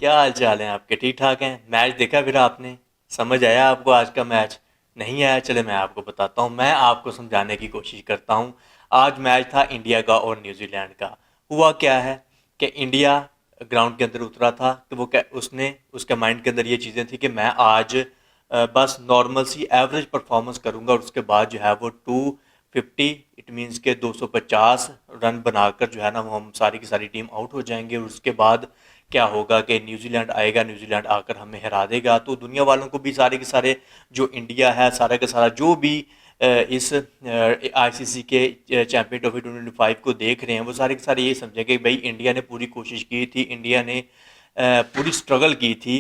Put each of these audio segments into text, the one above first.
क्या हाल चाल है आपके? ठीक ठाक हैं? मैच देखा फिर आपने? समझ आया आपको आज का मैच? नहीं आया? चले मैं आपको बताता हूँ, मैं आपको समझाने की कोशिश करता हूँ। आज मैच था इंडिया का और न्यूजीलैंड का। हुआ क्या है कि इंडिया ग्राउंड के अंदर उतरा था कि वो क्या उसने उसके माइंड के अंदर ये चीज़ें थी कि मैं आज बस नॉर्मल सी एवरेज परफॉर्मेंस करूंगा और उसके बाद जो है वो 250 इट मीन्स के 250 रन बनाकर जो है ना वो हम सारी की सारी टीम आउट हो जाएंगे और उसके बाद क्या होगा कि न्यूजीलैंड आएगा, न्यूजीलैंड आकर हमें हरा देगा। तो दुनिया वालों को भी सारे के सारे जो इंडिया है सारा का सारा जो भी इस आईसीसी के चैंपियन ट्रॉफी 2025 को देख रहे हैं वो सारे के सारे ये समझेंगे कि भाई इंडिया ने पूरी कोशिश की थी, इंडिया ने पूरी स्ट्रगल की थी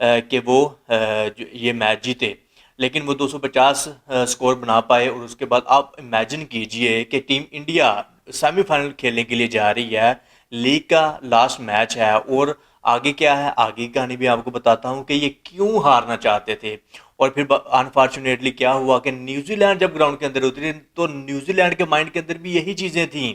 कि वो ये मैच जीते, लेकिन वो 250 स्कोर बना पाए। और उसके बाद आप इमेजिन कीजिए कि टीम इंडिया सेमीफाइनल खेलने के लिए जा रही है, लीग का लास्ट मैच है और आगे क्या है, आगे की कहानी भी आपको बताता हूँ कि ये क्यों हारना चाहते थे। और फिर अनफॉर्चुनेटली क्या हुआ कि न्यूजीलैंड जब ग्राउंड के अंदर उतरी तो न्यूजीलैंड के माइंड के अंदर भी यही चीज़ें थी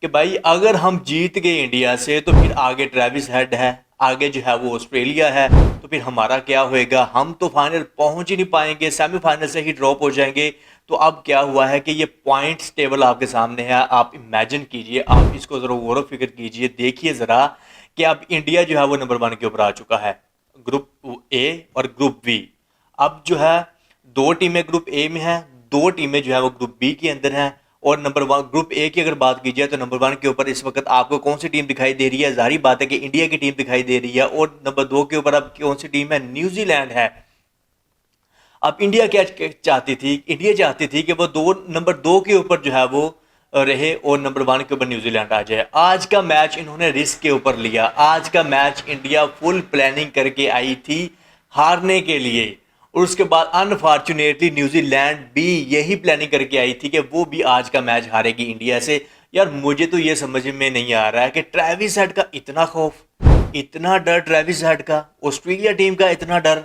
कि भाई अगर हम जीत गए इंडिया से तो फिर आगे ट्रेविस हेड है, आगे जो है वो ऑस्ट्रेलिया है, तो फिर हमारा क्या होएगा, हम तो फाइनल पहुंच ही नहीं पाएंगे, सेमीफाइनल से ही ड्रॉप हो जाएंगे। तो अब क्या हुआ है कि ये पॉइंट्स टेबल आपके सामने है, आप इमेजिन कीजिए, आप इसको जरा गौर फिक्र कीजिए, देखिए ज़रा कि अब इंडिया जो है वो नंबर 1 के ऊपर आ चुका है, ग्रुप ए और ग्रुप बी। अब जो है दो टीमें ग्रुप ए में हैं, दो टीमें जो है वो ग्रुप बी के अंदर हैं। और नंबर 1 ग्रुप ए की अगर बात की जाए तो नंबर 1 के ऊपर इस वक्त आपको कौन सी टीम दिखाई दे रही है? जाहिर बात है कि इंडिया की टीम दिखाई दे रही है। और नंबर 2 के ऊपर अब कौन सी टीम है? न्यूजीलैंड है। अब इंडिया क्या चाहती थी? इंडिया चाहती थी कि वो नंबर 2 के ऊपर जो है वो रहे और नंबर 1 के ऊपर न्यूजीलैंड आ जाए। आज का मैच इन्होंने रिस्क के ऊपर लिया। आज का मैच इंडिया फुल प्लानिंग करके आई थी हारने के लिए, और उसके बाद अनफॉर्चुनेटली न्यूजीलैंड भी यही प्लानिंग करके आई थी कि वो भी आज का मैच हारेगी इंडिया से। यार मुझे तो ये समझ में नहीं आ रहा है कि ट्रेविस हेड का इतना खौफ, इतना डर, ट्रेविस हेड का, ऑस्ट्रेलिया टीम का इतना डर।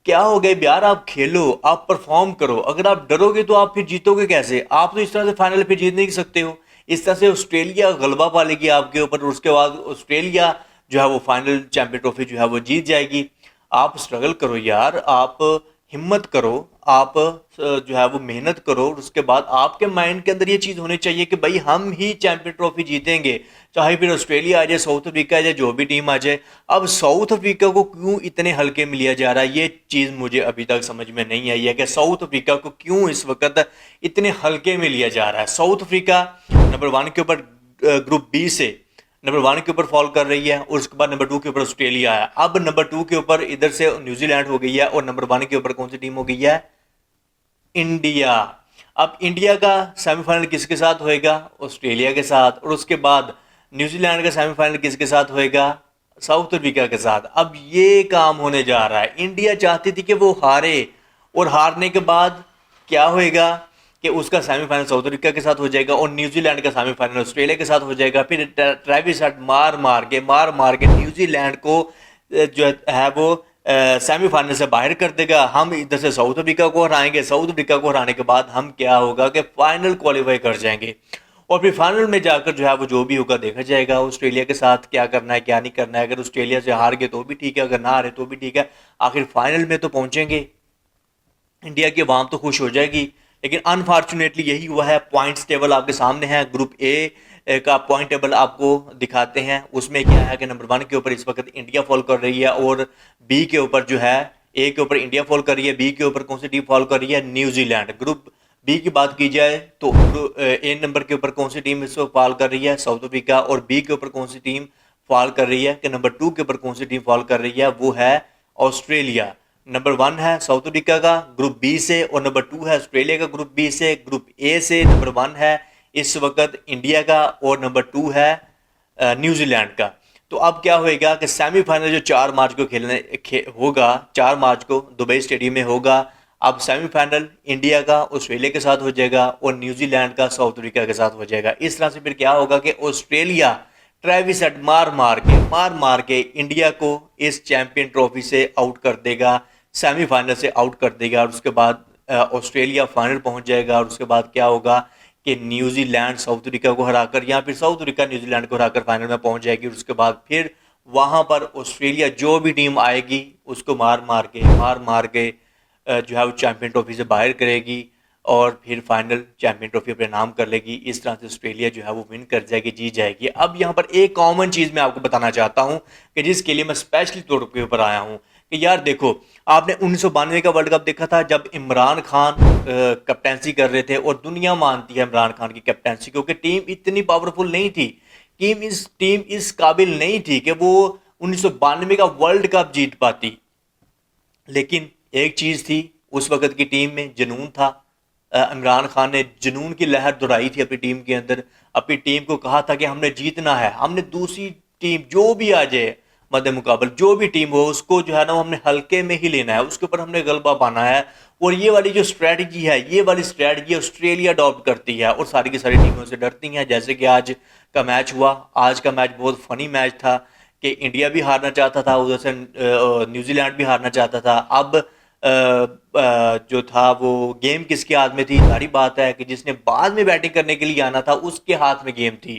क्या हो गए यार? आप खेलो, आप परफॉर्म करो, अगर आप डरोगे तो आप फिर जीतोगे कैसे? आप तो इस तरह से फाइनल फिर जीत नहीं सकते हो। इस तरह से ऑस्ट्रेलिया गलबा पालेगी आपके ऊपर, उसके बाद ऑस्ट्रेलिया जो है वो फाइनल चैंपियन ट्रॉफी जो है वो जीत जाएगी। आप स्ट्रगल करो यार, आप हिम्मत करो, आप जो है वो मेहनत करो, और उसके बाद आपके माइंड के अंदर ये चीज़ होनी चाहिए कि भाई हम ही चैंपियन ट्रॉफी जीतेंगे, चाहे फिर ऑस्ट्रेलिया आ जाए, साउथ अफ्रीका आ जाए, जो भी टीम आ जाए। अब साउथ अफ्रीका को क्यों इतने हल्के में लिया जा रहा है, ये चीज़ मुझे अभी तक समझ में नहीं आई है कि साउथ अफ्रीका को क्यों इस वक्त इतने हल्के में लिया जा रहा है। साउथ अफ्रीका नंबर 1 के ऊपर ग्रुप बी से नंबर 1 के ऊपर फॉल कर रही है, और उसके बाद नंबर 2 के ऊपर ऑस्ट्रेलिया है। अब नंबर 2 के ऊपर इधर से न्यूजीलैंड हो गई है, और नंबर 1 के ऊपर कौन सी टीम हो गई है? इंडिया। अब इंडिया का सेमीफाइनल किसके साथ होएगा? ऑस्ट्रेलिया के साथ। और उसके बाद न्यूजीलैंड का सेमीफाइनल किसके साथ होएगा? साउथ अफ्रीका के साथ। अब ये काम होने जा रहा है। इंडिया चाहती थी कि वो हारे, और हारने के बाद क्या होएगा कि उसका सेमीफाइनल साउथ अफ्रीका के साथ हो जाएगा और न्यूजीलैंड का सेमीफाइनल ऑस्ट्रेलिया के साथ हो जाएगा। फिर ट्रेविस हेड मार मार के न्यूजीलैंड को जो है वो सेमीफाइनल से बाहर कर देगा। हम इधर से साउथ अफ्रीका को हराएंगे, साउथ अफ्रीका को हराने के बाद हम क्या होगा कि फाइनल क्वालिफाई कर जाएंगे, और फिर फाइनल में जाकर जो है वो जो भी होगा देखा जाएगा। ऑस्ट्रेलिया के साथ क्या करना है क्या नहीं करना है, अगर ऑस्ट्रेलिया से हार गए तो भी ठीक है, अगर ना हारे तो भी ठीक है, आखिर फाइनल में तो पहुंचेंगे, इंडिया की आवाम तो खुश हो जाएगी। लेकिन अनफॉर्चुनेटली यही हुआ है। पॉइंट्स टेबल आपके सामने है, ग्रुप ए का पॉइंट टेबल आपको दिखाते हैं। उसमें क्या है कि नंबर 1 के ऊपर इस वक्त इंडिया फॉल कर रही है, और बी के ऊपर जो है, ए के ऊपर इंडिया फॉल कर रही है, बी के ऊपर कौन सी टीम फॉल कर रही है? न्यूजीलैंड। ग्रुप बी की बात की जाए तो ए नंबर के ऊपर कौन सी टीम इस वक्त फॉल कर रही है? South Africa. और बी के ऊपर कौन सी टीम फॉल कर रही है? कि नंबर 2 के ऊपर कौन सी टीम फॉल कर रही है? वो है ऑस्ट्रेलिया। नंबर 1 है साउथ अफ्रीका का ग्रुप बी से, और नंबर 2 है ऑस्ट्रेलिया का ग्रुप बी से। ग्रुप ए से नंबर 1 है इस वक्त इंडिया का, और नंबर 2 है न्यूजीलैंड का। तो अब क्या होएगा कि सेमीफाइनल जो 4 मार्च को होगा, 4 मार्च को दुबई स्टेडियम में होगा। अब सेमीफाइनल इंडिया का ऑस्ट्रेलिया के साथ हो जाएगा, और न्यूजीलैंड का साउथ अफ्रीका के साथ हो जाएगा। इस तरह से फिर क्या होगा कि ऑस्ट्रेलिया ट्रेविस हेड मार मार के इंडिया को इस चैंपियन ट्रॉफी से आउट कर देगा, सेमीफाइनल से आउट कर देगा। और उसके बाद ऑस्ट्रेलिया फाइनल पहुंच जाएगा, और उसके बाद क्या होगा कि न्यूजीलैंड साउथ अफ्रीका को हराकर, या फिर साउथ अफ्रीका न्यूजीलैंड को हराकर फाइनल में पहुंच जाएगी। और उसके बाद फिर वहाँ पर ऑस्ट्रेलिया जो भी टीम आएगी उसको मार मार के जो है वो चैम्पियन ट्रॉफी से बाहर करेगी और फिर फाइनल चैम्पियन ट्रॉफी अपने नाम कर लेगी। इस तरह से ऑस्ट्रेलिया जो है वो विन कर जाएगी, जीत जाएगी। अब यहाँ पर एक कॉमन चीज़ मैं आपको बताना चाहता हूँ कि जिसके लिए मैं स्पेशली तौर के ऊपर आया हूँ कि यार देखो, आपने 1992 का वर्ल्ड कप देखा था जब इमरान खान कैप्टेंसी कर रहे थे, और दुनिया मानती है इमरान खान की कैप्टेंसी क्योंकि टीम इतनी पावरफुल नहीं थी। टीम इस काबिल नहीं थी कि वो 1992 का वर्ल्ड कप जीत पाती। लेकिन एक चीज़ थी, उस वक्त की टीम में जुनून था। इमरान खान ने जुनून की लहर दौड़ाई थी अपनी टीम के अंदर। अपनी टीम को कहा था कि हमने जीतना है, हमने दूसरी टीम जो भी आ जाए मद्दे मुकाबल, जो भी टीम हो उसको जो है ना हमने हल्के में ही लेना है, उसके ऊपर हमने गलबा पाना है। और ये वाली जो स्ट्रैटेजी है, ये वाली स्ट्रैटेजी ऑस्ट्रेलिया अडॉप्ट करती है और सारी की सारी टीमों से डरती हैं। जैसे कि आज का मैच हुआ, आज का मैच बहुत फनी मैच था कि इंडिया भी हारना चाहता था, उधर से न्यूजीलैंड भी हारना चाहता था। अब जो था वो गेम किसके हाथ में थी? सारी बात है कि जिसने बाद में बैटिंग करने के लिए आना था उसके हाथ में गेम थी।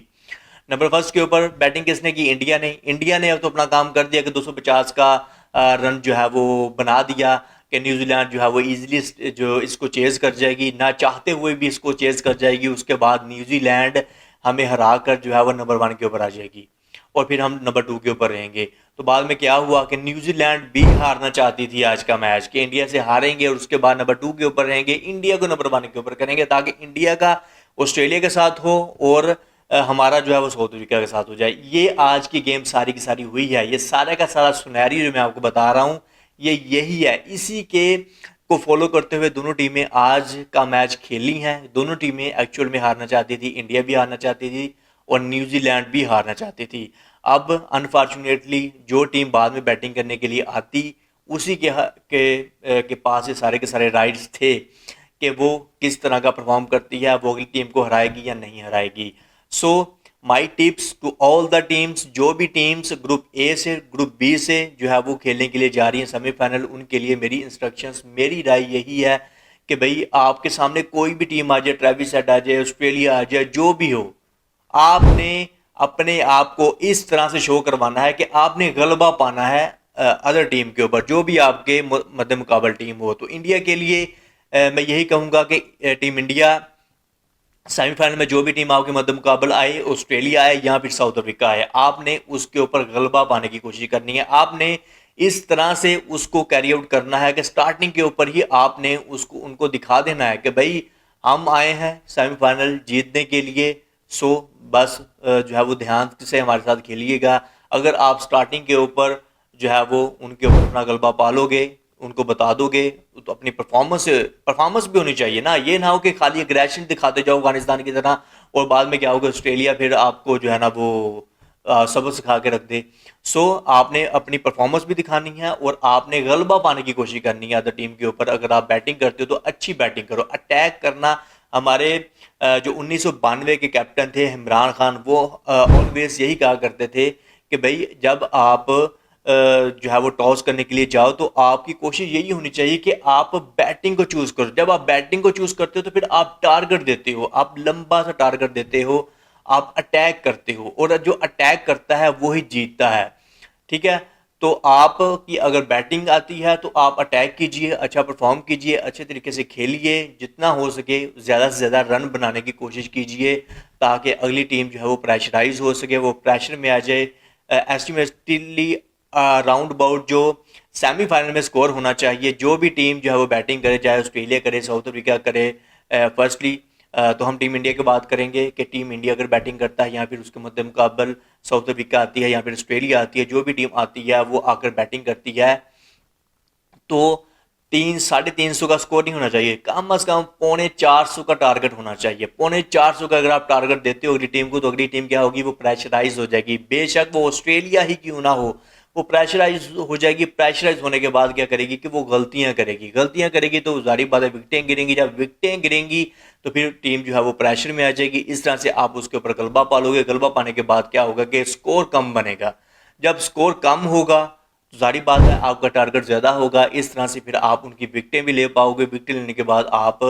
नंबर फर्स्ट के ऊपर बैटिंग किसने की? इंडिया ने अब तो अपना काम कर दिया कि 250 का रन जो है वो बना दिया कि न्यूजीलैंड जो है वो इजीली जो इसको चेज कर जाएगी, ना चाहते हुए भी इसको चेज कर जाएगी। उसके बाद न्यूजीलैंड हमें हरा कर जो है वो नंबर 1 के ऊपर आ जाएगी और फिर हम नंबर 2 के ऊपर रहेंगे। तो बाद में क्या हुआ कि न्यूजीलैंड भी हारना चाहती थी आज का मैच, कि इंडिया से हारेंगे और उसके बाद नंबर 2 के ऊपर रहेंगे, इंडिया को नंबर 1 के ऊपर करेंगे ताकि इंडिया का ऑस्ट्रेलिया के साथ हो और हमारा जो है वो साउथ अफ्रीका के साथ हो जाए। ये आज की गेम सारी की सारी हुई है। ये सारा का सारा सुनहरी जो मैं आपको बता रहा हूँ ये यही है। इसी के को फॉलो करते हुए दोनों टीमें आज का मैच खेली हैं। दोनों टीमें एक्चुअल में हारना चाहती थी, इंडिया भी हारना चाहती थी और न्यूजीलैंड भी हारना चाहती थी। अब अनफॉर्चुनेटली जो टीम बाद में बैटिंग करने के लिए आती उसी के पास ये सारे के सारे राइट्स थे कि वो किस तरह का परफॉर्म करती है, वो अगली टीम को हराएगी या नहीं हराएगी। So my tips to all the teams, जो भी टीम्स ग्रुप ए से ग्रुप बी से जो है वो खेलने के लिए जा रही हैं सेमीफाइनल, उनके लिए मेरी इंस्ट्रक्शंस, मेरी राय यही है कि भाई आपके सामने कोई भी टीम आ जाए, ट्रेविस हेड आ जाए, ऑस्ट्रेलिया आ जाए, जो भी हो, आपने अपने आप को इस तरह से शो करवाना है कि आपने गलबा पाना है अदर टीम के ऊपर, जो भी आपके मद्दे मुकाबल टीम हो। तो इंडिया के लिए मैं यही कहूँगा कि टीम इंडिया सेमीफाइनल में जो भी टीम आपके मद्दे मुकाबल आए, ऑस्ट्रेलिया आए या फिर साउथ अफ्रीका आए, आपने उसके ऊपर गलबा पाने की कोशिश करनी है। आपने इस तरह से उसको कैरी आउट करना है कि स्टार्टिंग के ऊपर ही आपने उसको उनको दिखा देना है कि भाई हम आए हैं सेमीफाइनल जीतने के लिए। सो बस जो है वो ध्यान से हमारे साथ खेलिएगा। अगर आप स्टार्टिंग के ऊपर जो है वो उनके ऊपर अपना गलबा पालोगे, उनको बता दोगे, तो अपनी परफॉर्मेंस भी होनी चाहिए ना। ये ना हो कि खाली एग्रेशन दिखाते जाओ अफगानिस्तान की तरह और बाद में क्या होगा, ऑस्ट्रेलिया फिर आपको जो है ना वो सबक सिखा के रख दे। सो आपने अपनी परफॉर्मेंस भी दिखानी है और आपने गलबा पाने की कोशिश करनी है अदर टीम के ऊपर। अगर आप बैटिंग करते हो तो अच्छी बैटिंग करो, अटैक करना। हमारे जो 1992 के कैप्टन थे इमरान खान, वो ऑलवेज यही कहा करते थे कि भाई जब आप जो है वो टॉस करने के लिए जाओ तो आपकी कोशिश यही होनी चाहिए कि आप बैटिंग को चूज करो। जब आप बैटिंग को चूज करते हो तो फिर आप टारगेट देते हो, आप लंबा सा टारगेट देते हो, आप अटैक करते हो और जो अटैक करता है वो ही जीतता है। ठीक है, तो आप की अगर बैटिंग आती है तो आप अटैक कीजिए, अच्छा परफॉर्म कीजिए, अच्छे तरीके से खेलिए, जितना हो सके ज़्यादा से ज़्यादा रन बनाने की कोशिश कीजिए ताकि अगली टीम जो है वो प्रेशराइज हो सके, वो प्रेशर में आ जाए। एस्टिमेटली राउंड अबाउट जो सेमीफाइनल में स्कोर होना चाहिए, जो भी टीम जो है वो बैटिंग करे, चाहे ऑस्ट्रेलिया करे, साउथ अफ्रीका करे, फर्स्टली तो हम टीम इंडिया की बात करेंगे कि टीम इंडिया अगर बैटिंग करता है या फिर उसके मद्दे मुकाबल साउथ अफ्रीका आती है या फिर ऑस्ट्रेलिया आती है, जो भी टीम आती है वो आकर बैटिंग करती है तो 300-350 का स्कोर नहीं होना चाहिए, कम अज कम 350 का टारगेट होना चाहिए। 350 का अगर आप टारगेट देते हो अगली टीम को तो अगली टीम क्या होगी, वो प्रेशराइज हो जाएगी। बेशक वो ऑस्ट्रेलिया ही क्यों ना हो, वो प्रेशराइज हो जाएगी। प्रेशराइज होने के बाद क्या करेगी कि वो गलतियां करेगी तो जारी बात है विकटें गिरेंगी। जब विकटें गिरेंगी तो फिर टीम जो है वो प्रेशर में आ जाएगी। इस तरह से आप उसके ऊपर गलबा पालोगे। गलबा पाने के बाद क्या होगा कि स्कोर कम बनेगा। जब स्कोर कम होगा तो जारी बात है आपका टारगेट ज़्यादा होगा। इस तरह से फिर आप उनकी विकटें भी ले पाओगे। विकटें लेने के बाद आप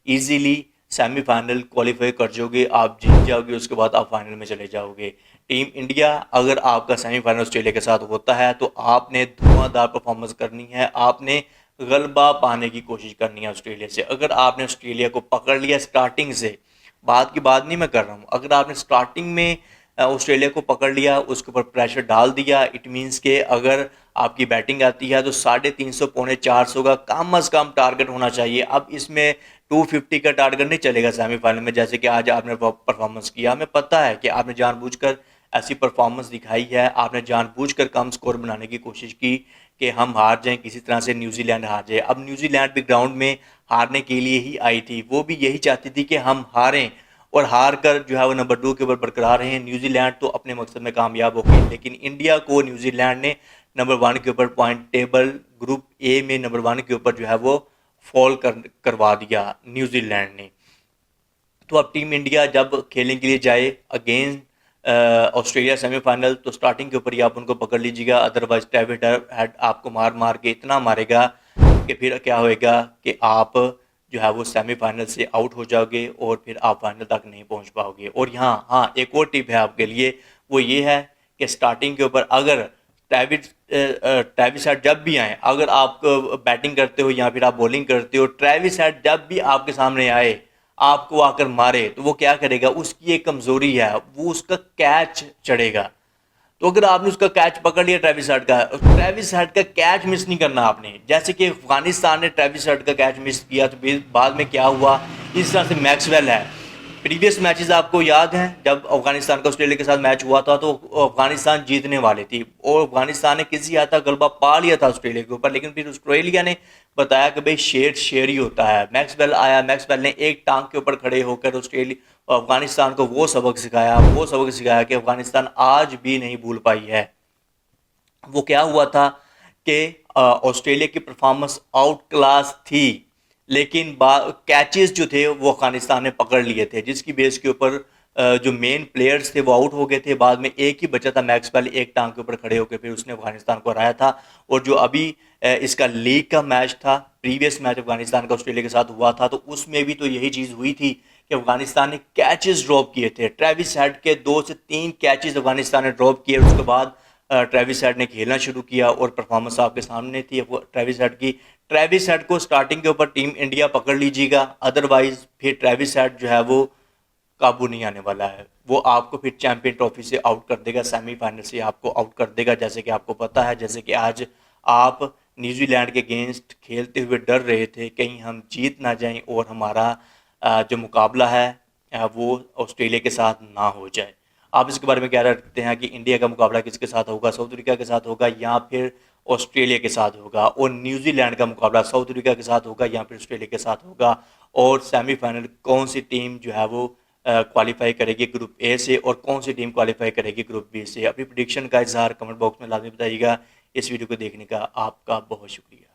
इजीली सेमीफाइनल क्वालिफाई कर जाओगे, आप जीत जाओगे, उसके बाद आप फाइनल में चले जाओगे। टीम इंडिया, अगर आपका सेमीफाइनल ऑस्ट्रेलिया के साथ होता है तो आपने धुआंधार परफॉर्मेंस करनी है, आपने गलबा पाने की कोशिश करनी है ऑस्ट्रेलिया से। अगर आपने ऑस्ट्रेलिया को पकड़ लिया स्टार्टिंग से, बाद की बात नहीं मैं कर रहा हूँ, अगर आपने स्टार्टिंग में ऑस्ट्रेलिया को पकड़ लिया, उसके ऊपर प्रेशर डाल दिया, इट मीन्स के अगर आपकी बैटिंग आती है तो 350 पौने 400 का कम अज़ कम टारगेट होना चाहिए। अब इसमें 250 का टारगेट नहीं चलेगा सेमीफाइनल में, जैसे कि आज आपने परफॉर्मेंस किया। हमें पता है कि आपने जानबूझकर ऐसी परफॉर्मेंस दिखाई है, आपने जानबूझकर कम स्कोर बनाने की कोशिश की कि हम हार जाएं, किसी तरह से न्यूजीलैंड हार जाए। अब न्यूजीलैंड भी ग्राउंड में हारने के लिए ही आई थी, वो भी यही चाहती थी कि हम हारें और हार कर जो है वो नंबर 2 के ऊपर बरकरार रहे। न्यूजीलैंड तो अपने मकसद में कामयाब हो गई, लेकिन इंडिया को न्यूजीलैंड ने नंबर 1 के ऊपर पॉइंट टेबल ग्रुप ए में नंबर 1 के ऊपर जो है वो फॉल करवा दिया न्यूजीलैंड ने। तो अब टीम इंडिया जब खेलने के लिए जाए अगेंस्ट ऑस्ट्रेलिया सेमीफाइनल, तो स्टार्टिंग के ऊपर ही आप उनको पकड़ लीजिएगा, अदरवाइज डेविड हेड आपको मार मार के इतना मारेगा कि फिर क्या होएगा कि आप जो है वो सेमीफाइनल से आउट हो जाओगे और फिर आप फाइनल तक नहीं पहुंच पाओगे। और यहाँ हाँ एक और टिप है आपके लिए, वो ये है कि स्टार्टिंग के ऊपर अगर ट्रेविस हेड जब भी आए, अगर आप बैटिंग करते हो या फिर आप बॉलिंग करते हो, ट्रेविस हेड जब भी आपके सामने आए, आपको आकर मारे, तो वो क्या करेगा, उसकी एक कमजोरी है, वो उसका कैच चढ़ेगा। तो अगर आपने उसका कैच पकड़ लिया ट्रेविस हेड का कैच मिस नहीं करना आपने। जैसे कि अफगानिस्तान ने ट्रेविस हेड का कैच मिस किया तो बाद में क्या हुआ, इस तरह से मैक्सवेल है। प्रीवियस मैचेस आपको याद हैं, जब अफगानिस्तान का ऑस्ट्रेलिया के साथ मैच हुआ था तो अफगानिस्तान जीतने वाली थी और अफगानिस्तान ने किसी हद तक गलबा पा लिया था ऑस्ट्रेलिया के ऊपर, लेकिन फिर ऑस्ट्रेलिया ने बताया कि भाई शेर शेर ही होता है। मैक्सवेल आया, मैक्सवेल ने एक टांग के ऊपर खड़े होकर ऑस्ट्रेलिया अफगानिस्तान को वो सबक सिखाया कि अफगानिस्तान आज भी नहीं भूल पाई है। वो क्या हुआ था कि ऑस्ट्रेलिया की परफॉर्मेंस आउट क्लास थी, लेकिन कैचेस जो थे वो अफगानिस्तान ने पकड़ लिए थे, जिसकी बेस के ऊपर जो मेन प्लेयर्स थे वो आउट हो गए थे। बाद में एक ही बचा था, मैक्सवेल एक टांग के ऊपर खड़े होकर फिर उसने अफगानिस्तान को हराया था। और जो अभी इसका लीग का मैच था, प्रीवियस मैच अफगानिस्तान का ऑस्ट्रेलिया के साथ हुआ था, तो उसमें भी तो यही चीज़ हुई थी कि अफगानिस्तान ने कैचेस ड्रॉप किए थे। ट्रेविस हेड के 2 से 3 कैचेस अफगानिस्तान ने ड्रॉप किए, उसके बाद ट्रेविस हेड ने खेलना शुरू किया और परफॉर्मेंस आपके सामने थी ट्रेविस हेड की। ट्रेविस हेड को स्टार्टिंग के ऊपर टीम इंडिया पकड़ लीजिएगा, अदरवाइज फिर ट्रेविस हेड जो है वो काबू नहीं आने वाला है। वो आपको फिर चैंपियन ट्रॉफी से आउट कर देगा, सेमीफाइनल से आपको आउट कर देगा। जैसे कि आपको पता है, जैसे कि आज आप न्यूजीलैंड के अगेंस्ट खेलते हुए डर रहे थे कहीं हम जीत ना जाएं और हमारा जो मुकाबला है वो ऑस्ट्रेलिया के साथ ना हो जाए। आप इसके बारे में क्या रखते हैं कि इंडिया का मुकाबला किसके साथ होगा, साउथ अफ्रीका के साथ होगा या फिर ऑस्ट्रेलिया के साथ होगा, और न्यूजीलैंड का मुकाबला साउथ अफ्रीका के साथ होगा या फिर ऑस्ट्रेलिया के साथ होगा, और सेमीफाइनल कौन सी टीम जो है वो क्वालिफाई करेगी ग्रुप ए से और कौन सी टीम क्वालिफाई करेगी ग्रुप बी से? अपनी प्रेडिक्शन का इजहार कमेंट बॉक्स में लाजमी बताइएगा। इस वीडियो को देखने का आपका बहुत शुक्रिया।